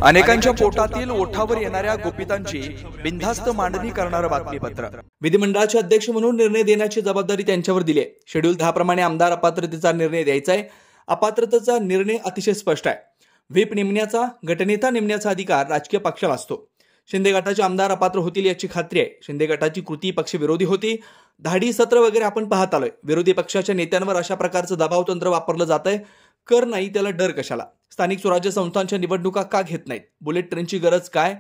अनेकांच्या पोटातील ओठावर येणाऱ्या गुपितांची बिनधास्त मांडणी करणारं बातमीपत्र। विधिमंडळाचे अध्यक्ष म्हणून निर्णय देण्याची जबाबदारी त्यांच्यावर दिली आहे। शेड्यूल 10 प्रमाणे आमदार अपात्रतेचा निर्णय द्यायचा आहे। अपात्रतेचा निर्णय अतिशय स्पष्ट आहे। व्हीप नेमण्याचा, गटनेता नेमण्याचा अधिकार राजकीय पक्षाला असतो। शिंदे गटाचे आमदार अपात्र होतील याची खात्री आहे। शिंदे गटाची कृती पक्षविरोधी होती। धाडी सत्र वगैरे आपण पाहत आलोय। विरोधी पक्षाच्या नेत्यांवर अशा प्रकारचं दबाव तंत्र वापरलं जातंय। कर नाही त्याला डर कशाला? स्थानिक स्वराज्य संस्थांच्या निवडणुका का घेत नाहीत? बुलेट ट्रेनची गरज काय?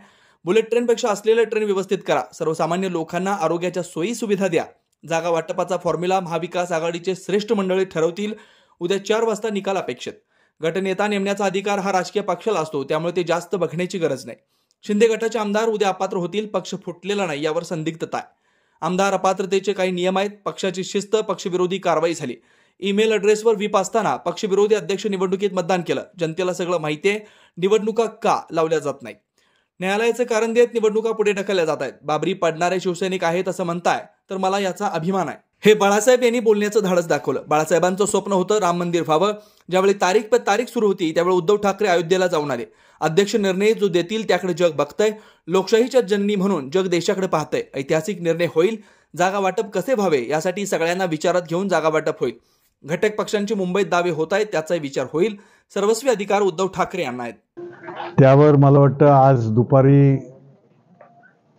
बुलेट ट्रेनपेक्षा असलेले ट्रेन व्यवस्थित करा। सर्वसामान्य लोकांना आरोग्याच्या सोयी सुविधा द्या। जागा वाटपाचा फॉर्म्युला महाविकास आघाडीचे श्रेष्ठ मंडळी ठरवतील। उद्या 4 वाजता निकाल अपेक्षित। गटनेता नेमण्याचा अधिकार हा राजकीय पक्षाला असतो, त्यामुळे ते जास्त बघण्याची गरज नाही। शिंदे गटाचे आमदार उद्या अपात्र होतील, पक्ष फुटलेला नाही यावर संदिग्धता आहे। आमदार अपात्रतेचे काही नियम आहेत। पक्षाची शिस्त, पक्षविरोधी कारवाई झाली। ईमेल ॲड्रेसवर व्हीप असताना पक्षविरोधी अध्यक्ष निवडणुकीत मतदान केलं। जनतेला सगळं माहिती आहे। निवडणुका का लावल्या जात नाहीत? न्यायालयाचं कारण देत निवडणुका पुढे ढकलल्या जात आहेत। बाबरी पाडणारे शिवसैनिक आहेत असं म्हणताय तर मला याचा अभिमान आहे। हे बाळासाहेब यांनी बोलण्याचं धाडस दाखवलं। बाळासाहेबांचं स्वप्न होतं राम मंदिर व्हावं। ज्यावेळी तारीख पे तारीख सुरू होती त्यावेळी उद्धव ठाकरे अयोध्येला जाऊन आले। अध्यक्ष निर्णय जो देतील त्याकडे जग बघतंय। लोकशाहीच्या जननी म्हणून जग देशाकडे पाहतंय। ऐतिहासिक निर्णय होईल। जागा वाटप कसे व्हावे यासाठी सगळ्यांना विचारात घेऊन जागा वाटप होईल। घटक पक्षांचे मुंबईत दावे होत आहेत, त्याचा विचार होईल। सर्वस्वी अधिकार उद्धव ठाकरे यांना आहेत। त्यावर मला वाटतं आज दुपारी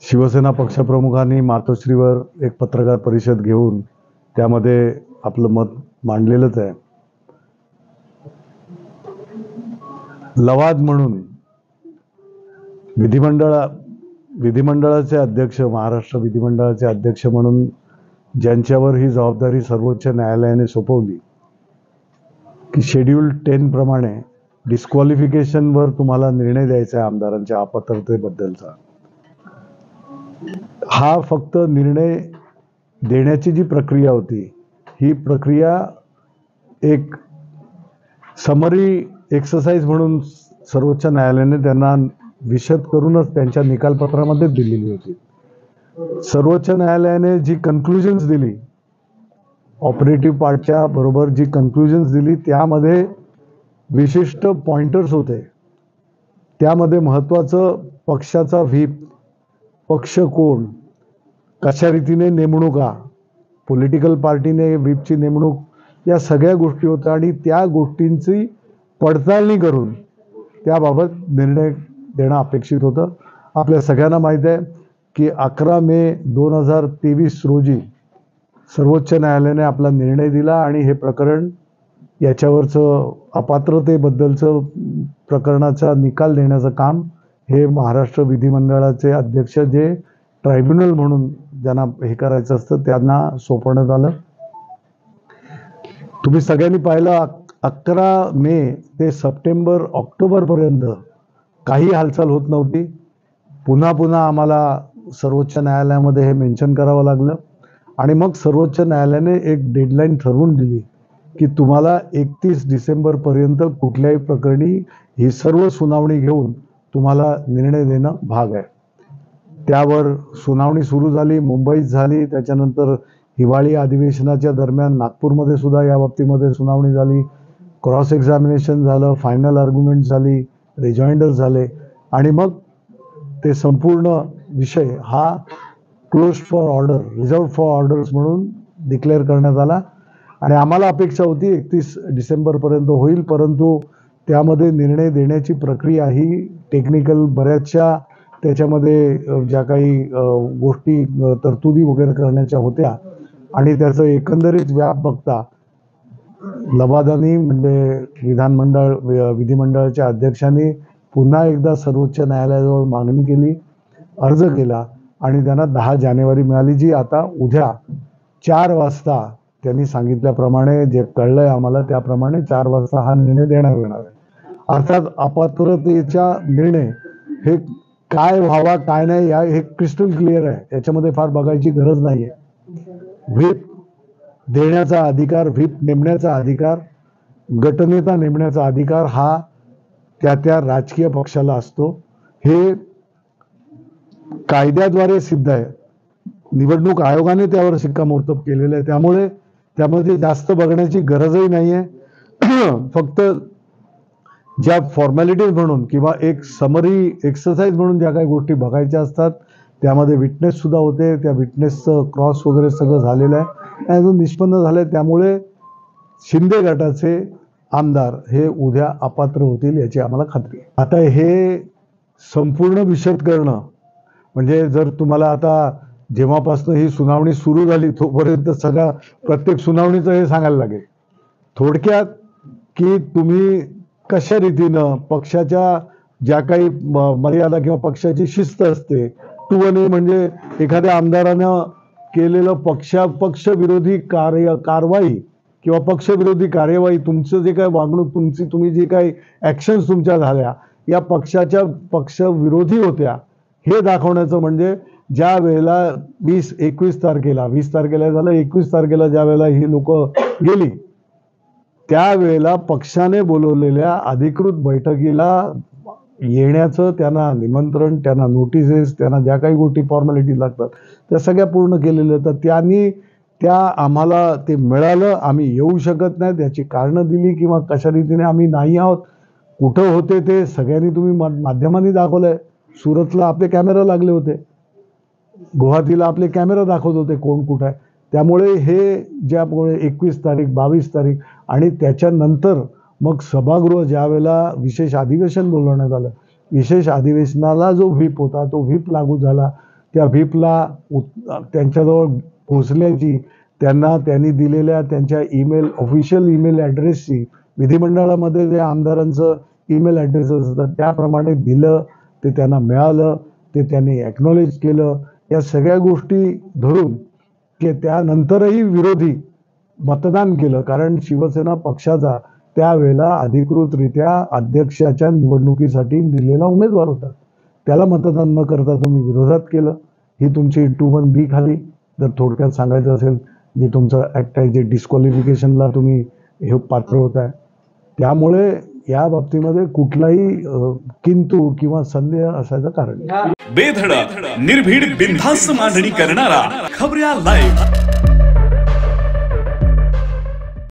शिवसेना पक्षप्रमुखांनी मातोश्रीवर एक पत्रकार परिषद घेऊन त्यामध्ये आपलं मत मांडलेलंच आहे। लवाद म्हणून विधिमंडळाचे अध्यक्ष, महाराष्ट्र विधिमंडळाचे अध्यक्ष म्हणून ज्यांच्यावर ही जबाबदारी सर्वोच्च न्यायालयाने सोपवली की शेड्यूल 10 प्रमाणे डिस्क्वालिफिकेशनवर तुम्हाला निर्णय द्यायचा आहे आमदारांच्या अपात्रतेबद्दलचा। हा फक्त निर्णय देण्याची जी प्रक्रिया होती, ही प्रक्रिया एक समरी एक्सरसाइज म्हणून सर्वोच्च न्यायालयाने त्यांना विशद करूनच त्यांच्या निकालपत्रामध्ये दिलेली होती। सर्वोच्च न्यायालयाने जी कन्क्लुजन्स दिली, ऑपरेटिव्ह पार्टच्या बरोबर जी कन्क्लुजन्स दिली, त्यामध्ये विशिष्ट पॉइंटर्स होते। त्यामध्ये महत्त्वाचं पक्षाचा व्हीप, पक्ष कोण, कशा रीतीने नेमणुका, पॉलिटिकल पार्टीने व्हीपची नेमणूक, या सगळ्या गोष्टी होत्या आणि त्या गोष्टींची पडताळणी करून त्याबाबत निर्णय देणं अपेक्षित होतं। आपल्या सगळ्यांना माहीत आहे की 11 मे 2023 रोजी सर्वोच्च न्यायालयाने आपला निर्णय दिला आणि हे प्रकरण, याच्यावरचं अपात्रतेबद्दलचं प्रकरणाचा निकाल देण्याचं काम हे महाराष्ट्र विधिमंडळाचे अध्यक्ष, जे ट्रायब्युनल म्हणून ज्यांना हे करायचं असतं, त्यांना सोपवण्यात आलं। तुम्ही सगळ्यांनी पाहिलं 11 मे ते सप्टेंबर, ऑक्टोबरपर्यंत काही हालचाल होत नव्हती। पुन्हा आम्हाला सर्वोच्च न्यायालयामध्ये हे मेन्शन करावं लागलं आणि मग सर्वोच्च न्यायालयाने एक डेडलाईन ठरवून दिली की तुम्हाला 31 डिसेंबरपर्यंत कुठल्याही प्रकरणी ही सर्व सुनावणी घेऊन तुम्हाला निर्णय देणं भाग आहे। त्यावर सुनावणी सुरू झाली, मुंबईत झाली, त्याच्यानंतर हिवाळी अधिवेशनाच्या दरम्यान नागपूरमध्ये सुद्धा या बाबतीमध्ये सुनावणी झाली, क्रॉस एक्झामिनेशन झालं, फायनल आर्ग्युमेंट झाली, रिजॉइंडर झाले आणि मग ते संपूर्ण विषय हा close for order, reserve for orders म्हणून डिक्लेअर करण्यात आला आणि आम्हाला अपेक्षा होती 31 डिसेंबरपर्यंत होईल, परंतु त्यामध्ये निर्णय देण्याची प्रक्रिया ही टेक्निकल बऱ्याचशा त्याच्यामध्ये ज्या काही गोष्टी तरतुदी वगैरे करण्याच्या होत्या आणि त्याचं एकंदरीत व्याप बघता लवादांनी, म्हणजे विधिमंडळाच्या अध्यक्षांनी पुन्हा एकदा सर्वोच्च न्यायालयाजवळ मागणी केली, अर्ज केला आणि त्यांना 10 जानेवारी मिळाली, जी आता उद्या 4 वाजता त्यांनी सांगितल्याप्रमाणे, जे कळलंय आम्हाला त्याप्रमाणे 4 वाजता हा निर्णय देण्यात येणार आहे। अर्थात अपात्रतेचा निर्णय हे काय व्हावा काय नाही हे क्रिस्टल क्लिअर आहे, याच्यामध्ये फार बघायची गरज नाही आहे। व्हीप देण्याचा अधिकार, व्हीप नेमण्याचा अधिकार, गटनेता नेमण्याचा अधिकार हा त्या राजकीय पक्षाला असतो। हे कायद्याद्वारे सिद्ध आहे। निवडणूक आयोगाने त्यावर शिक्कामोर्तब केलेलं आहे, त्यामुळे त्यामध्ये जास्त बघण्याची गरजही नाही आहे। फक्त ज्या फॉर्मॅलिटीज म्हणून किंवा एक समरी एक्सरसाइज म्हणून ज्या काही गोष्टी बघायच्या असतात त्यामध्ये विटनेस सुद्धा होते, त्या विटनेसचं क्रॉस वगैरे सगळं झालेलं आहे, अजून निष्पन्न झालंय. त्यामुळे शिंदे गटाचे आमदार हे उद्या अपात्र होतील याची आम्हाला खात्री आहे. आता हे संपूर्ण विशद करणं म्हणजे जर तुम्हाला आता जेव्हापासून ही सुनावणी सुरू झाली तोपर्यंत सगळ्या प्रत्येक सुनावणीचं हे सांगायला लागेल. थोडक्यात की तुम्ही कशा रीतीनं पक्षाच्या ज्या काही मर्यादा किंवा पक्षाची शिस्त असते, 2A म्हणजे एखाद्या आमदारानं केलेलं पक्षविरोधी कारवाई किंवा पक्षविरोधी कार्यवाही, तुमचं जे काही वागणूक, तुम्ही जे काही ॲक्शन्स तुमच्या झाल्या या पक्षाच्या पक्षविरोधी होत्या हे दाखवण्याचं म्हणजे ज्या वेळेला 21 तारखेला 20 तारखेला झालं, 21 तारखेला ज्या वेळेला ही लोक गेली त्यावेळेला पक्षाने बोलवलेल्या अधिकृत बैठकीला येण्याचं त्यांना निमंत्रण, त्यांना नोटिसेस, त्यांना ज्या काही गोष्टी फॉर्मॅलिटी लागतात त्या सगळ्या पूर्ण केलेल्या. तर त्यांनी आम्हाला ते मिळालं, आम्ही येऊ शकत नाही त्याची कारणं दिली किंवा कशा रीतीने आम्ही नाही आहोत, कुठं होते ते सगळ्यांनी तुम्ही माध्यमांनी दाखवलंय. सुरतला आपले कॅमेरा लागले होते, गुवाहाटीला आपले कॅमेरा दाखवत होते कोण कुठं आहे. त्यामुळे हे ज्यामुळे 21 तारीख 22 तारीख आणि त्याच्यानंतर मग सभागृह ज्या वेळेला विशेष अधिवेशन बोलवण्यात आलं, विशेष अधिवेशनाला जो व्हीप होता तो व्हीप लागू झाला. त्या व्हीपला त्यांच्याजवळ पोहोचण्याची त्यांनी दिलेल्या त्यांच्या ऑफिशियल ईमेल ॲड्रेसची विधिमंडळामध्ये जे आमदारांचं ईमेल ॲड्रेस असतात त्याप्रमाणे दिलं, ते त्यांना मिळालं, ते त्यांनी ॲक्नॉलेज केलं. या सगळ्या गोष्टी धरून की त्यानंतरही विरोधी मतदान केलं, कारण शिवसेना पक्षाचा त्यावेळेला अधिकृतरित्या अध्यक्षाच्या निवडणुकीसाठी दिलेला उमेदवार होता, त्याला मतदान न करता तुम्ही विरोधात केलं. ही तुमची 21B खाली जर थोडक्यात सांगायचं असेल जे तुमचं ॲक्ट आहे, जे डिस्क्वालिफिकेशनला तुम्ही हे पात्र होत आहे. त्यामुळे या बाबतीमध्ये कुठलाही किंतु किंवा संदेह असायचं कारण नाही. बेधडक निर्भीड बिनधास्त मांडणी करणारा खबऱ्या लाईव्ह.